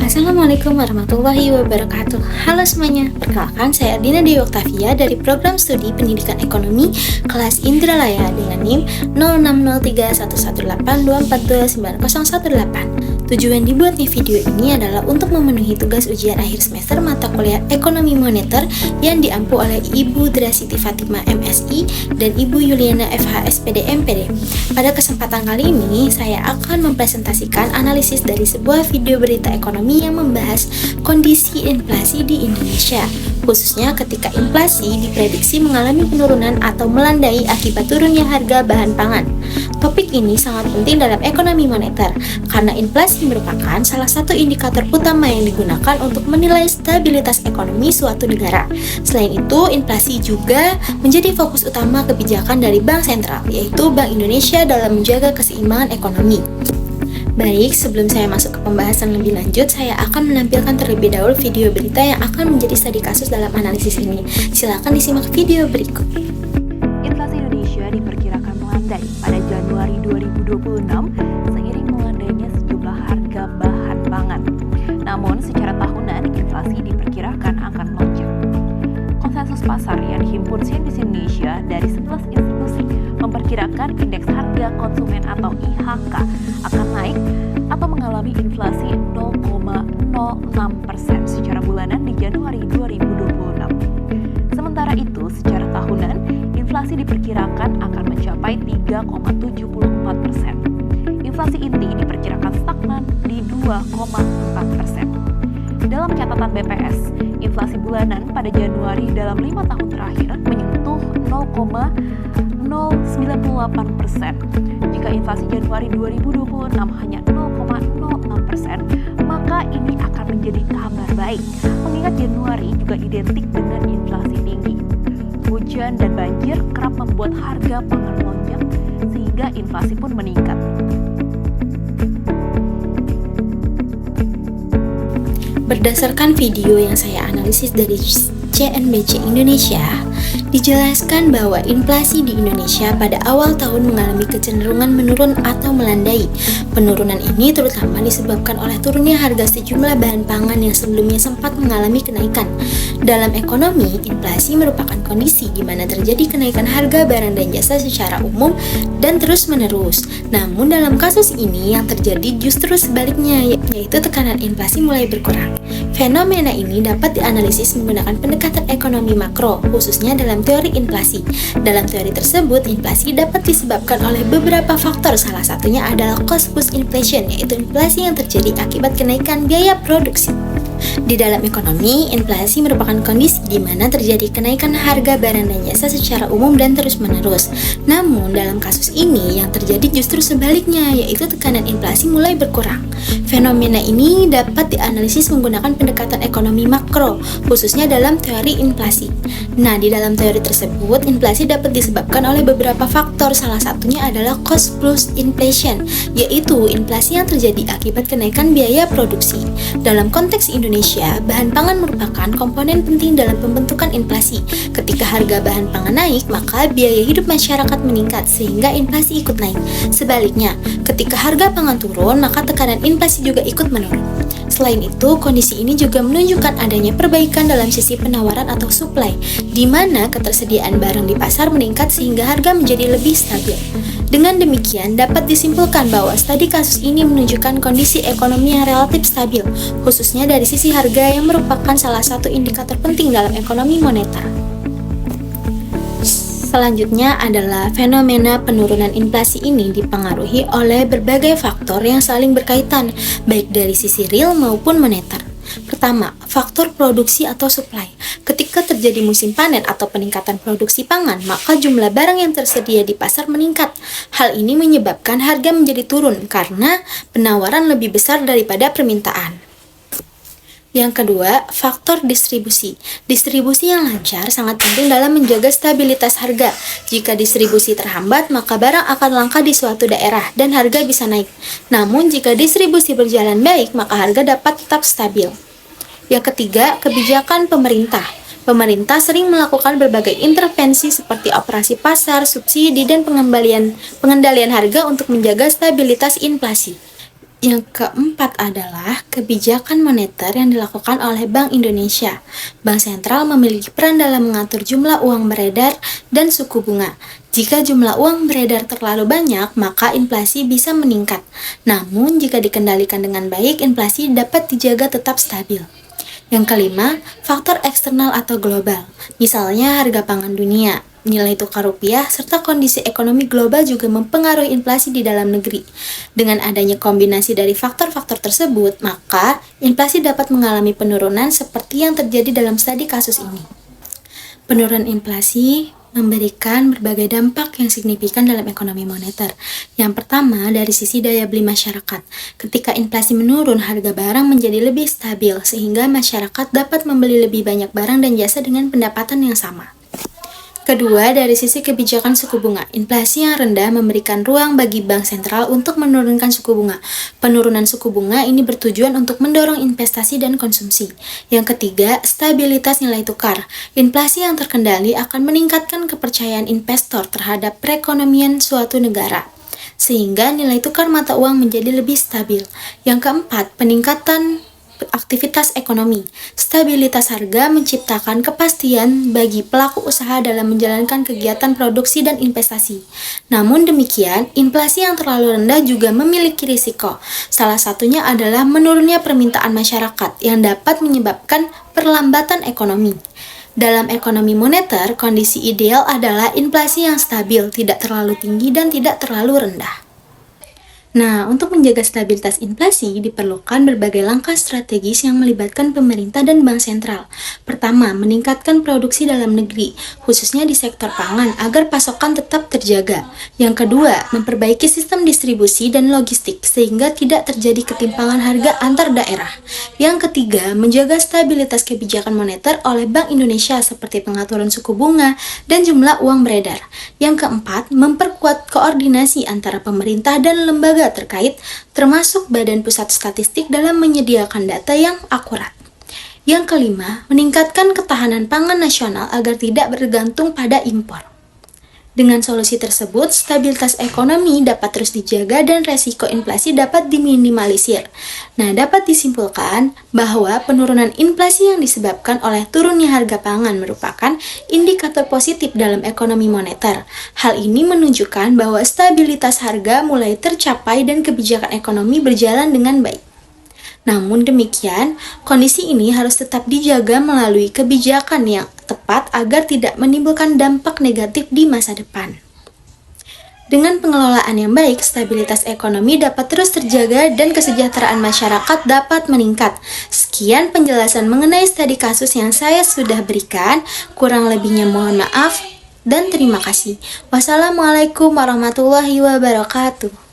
Assalamualaikum warahmatullahi wabarakatuh. Halo semuanya, perkenalkan saya Dina Dewi Oktavia dari Program Studi Pendidikan Ekonomi kelas Indralaya dengan NIM 06031182429018. Tujuan dibuatnya video ini adalah untuk memenuhi tugas ujian akhir semester mata kuliah Ekonomi Moneter yang diampu oleh Ibu Drasiti Fatima MSI dan Ibu Yuliana FH SPD MPD. Pada kesempatan kali ini, saya akan mempresentasikan analisis dari sebuah video berita ekonomi yang membahas kondisi inflasi di Indonesia, khususnya ketika inflasi diprediksi mengalami penurunan atau melandai akibat turunnya harga bahan pangan. Topik ini sangat penting dalam ekonomi moneter, karena inflasi merupakan salah satu indikator utama yang digunakan untuk menilai stabilitas ekonomi suatu negara. Selain itu, inflasi juga menjadi fokus utama kebijakan dari Bank Sentral, yaitu Bank Indonesia dalam menjaga keseimbangan ekonomi. Baik, sebelum saya masuk ke pembahasan lebih lanjut, saya akan menampilkan terlebih dahulu video berita yang akan menjadi studi kasus dalam analisis ini. Silakan disimak video berikut. Inflasi Indonesia diperkirakan melandai pada Januari 2026 seiring melandainya sejumlah harga bahan pangan. Namun, secara tahunan, inflasi diperkirakan akan melonjak. Konsensus pasar yang dihimpun CNBC Indonesia dari 11 institusi memperkirakan indeks harga konsumen atau IHK akan naik atau mengalami inflasi 0,06% secara bulanan di Januari 2026. Sementara itu, secara tahunan, inflasi diperkirakan akan mencapai 3,74%. Inflasi inti diperkirakan stagnan di 2,4%. Dalam catatan BPS, inflasi bulanan pada Januari dalam 5 tahun terakhir menyentuh 0,098%. Jika inflasi Januari 2026 hanya 0,06%, maka ini akan menjadi kabar baik, mengingat Januari juga identik dengan inflasi tinggi. Hujan dan banjir kerap membuat harga pangan melonjak, sehingga inflasi pun meningkat. Berdasarkan video yang saya analisis dari CNBC Indonesia, dijelaskan bahwa inflasi di Indonesia pada awal tahun mengalami kecenderungan menurun atau melandai. Penurunan ini terutama disebabkan oleh turunnya harga sejumlah bahan pangan yang sebelumnya sempat mengalami kenaikan. Dalam ekonomi, inflasi merupakan kondisi di mana terjadi kenaikan harga barang dan jasa secara umum dan terus-menerus. Namun dalam kasus ini yang terjadi justru sebaliknya, yaitu tekanan inflasi mulai berkurang. Fenomena ini dapat dianalisis menggunakan pendekatan ekonomi makro, khususnya dalam teori inflasi. Dalam teori tersebut, inflasi dapat disebabkan oleh beberapa faktor, salah satunya adalah cost push inflation, yaitu inflasi yang terjadi akibat kenaikan biaya produksi. Di dalam ekonomi, inflasi merupakan kondisi di mana terjadi kenaikan harga barang dan jasa secara umum dan terus-menerus. Namun, dalam kasus ini yang terjadi justru sebaliknya, yaitu tekanan inflasi mulai berkurang. Fenomena ini dapat dianalisis menggunakan pendekatan ekonomi makro, khususnya dalam teori inflasi. Nah, di dalam teori tersebut, inflasi dapat disebabkan oleh beberapa faktor, salah satunya adalah cost plus inflation, yaitu inflasi yang terjadi akibat kenaikan biaya produksi. Dalam konteks Indonesia, bahan pangan merupakan komponen penting dalam pembentukan inflasi. Ketika harga bahan pangan naik, maka biaya hidup masyarakat meningkat sehingga inflasi ikut naik. Sebaliknya, ketika harga pangan turun, maka tekanan inflasi juga ikut menurun. Selain itu, kondisi ini juga menunjukkan adanya perbaikan dalam sisi penawaran atau supply, di mana ketersediaan barang di pasar meningkat sehingga harga menjadi lebih stabil. Dengan demikian, dapat disimpulkan bahwa studi kasus ini menunjukkan kondisi ekonomi yang relatif stabil, khususnya dari sisi harga yang merupakan salah satu indikator penting dalam ekonomi moneter. Selanjutnya adalah fenomena penurunan inflasi ini dipengaruhi oleh berbagai faktor yang saling berkaitan, baik dari sisi real maupun moneter. Pertama, faktor produksi atau supply. Ketika terjadi musim panen atau peningkatan produksi pangan, maka jumlah barang yang tersedia di pasar meningkat. Hal ini menyebabkan harga menjadi turun karena penawaran lebih besar daripada permintaan. Yang kedua, faktor distribusi. Distribusi yang lancar sangat penting dalam menjaga stabilitas harga. Jika distribusi terhambat, maka barang akan langka di suatu daerah dan harga bisa naik. Namun, jika distribusi berjalan baik, maka harga dapat tetap stabil. Yang ketiga, kebijakan pemerintah. Pemerintah sering melakukan berbagai intervensi seperti operasi pasar, subsidi, dan pengendalian harga untuk menjaga stabilitas inflasi. Yang keempat adalah kebijakan moneter yang dilakukan oleh Bank Indonesia. Bank sentral memiliki peran dalam mengatur jumlah uang beredar dan suku bunga. Jika jumlah uang beredar terlalu banyak, maka inflasi bisa meningkat. Namun, jika dikendalikan dengan baik, inflasi dapat dijaga tetap stabil. Yang kelima, faktor eksternal atau global. Misalnya harga pangan dunia, nilai tukar rupiah, serta kondisi ekonomi global juga mempengaruhi inflasi di dalam negeri. Dengan adanya kombinasi dari faktor-faktor tersebut, maka inflasi dapat mengalami penurunan seperti yang terjadi dalam studi kasus ini. Penurunan inflasi memberikan berbagai dampak yang signifikan dalam ekonomi moneter. Yang pertama, dari sisi daya beli masyarakat. Ketika inflasi menurun, harga barang menjadi lebih stabil, sehingga masyarakat dapat membeli lebih banyak barang dan jasa dengan pendapatan yang sama. Kedua, dari sisi kebijakan suku bunga. Inflasi yang rendah memberikan ruang bagi bank sentral untuk menurunkan suku bunga. Penurunan suku bunga ini bertujuan untuk mendorong investasi dan konsumsi. Yang ketiga, stabilitas nilai tukar. Inflasi yang terkendali akan meningkatkan kepercayaan investor terhadap perekonomian suatu negara, sehingga nilai tukar mata uang menjadi lebih stabil. Yang keempat, peningkatan aktivitas ekonomi. Stabilitas harga menciptakan kepastian bagi pelaku usaha dalam menjalankan kegiatan produksi dan investasi. Namun demikian, inflasi yang terlalu rendah juga memiliki risiko. Salah satunya adalah menurunnya permintaan masyarakat yang dapat menyebabkan perlambatan ekonomi. Dalam ekonomi moneter, kondisi ideal adalah inflasi yang stabil, tidak terlalu tinggi dan tidak terlalu rendah. Nah, untuk menjaga stabilitas inflasi, diperlukan berbagai langkah strategis yang melibatkan pemerintah dan bank sentral. Pertama, meningkatkan produksi dalam negeri, khususnya di sektor pangan, agar pasokan tetap terjaga. Yang kedua, memperbaiki sistem distribusi dan logistik, sehingga tidak terjadi ketimpangan harga antar daerah. Yang ketiga, menjaga stabilitas kebijakan moneter oleh Bank Indonesia, seperti pengaturan suku bunga dan jumlah uang beredar. Yang keempat, memperkuat koordinasi antara pemerintah dan lembaga terkait, termasuk Badan Pusat Statistik dalam menyediakan data yang akurat. Yang kelima, meningkatkan ketahanan pangan nasional agar tidak bergantung pada impor. Dengan solusi tersebut, stabilitas ekonomi dapat terus dijaga dan resiko inflasi dapat diminimalisir. Nah, dapat disimpulkan bahwa penurunan inflasi yang disebabkan oleh turunnya harga pangan merupakan indikator positif dalam ekonomi moneter. Hal ini menunjukkan bahwa stabilitas harga mulai tercapai dan kebijakan ekonomi berjalan dengan baik. Namun demikian, kondisi ini harus tetap dijaga melalui kebijakan yang tepat agar tidak menimbulkan dampak negatif di masa depan. Dengan pengelolaan yang baik, stabilitas ekonomi dapat terus terjaga dan kesejahteraan masyarakat dapat meningkat. Sekian penjelasan mengenai studi kasus yang saya sudah berikan. Kurang lebihnya mohon maaf dan terima kasih. Wassalamualaikum warahmatullahi wabarakatuh.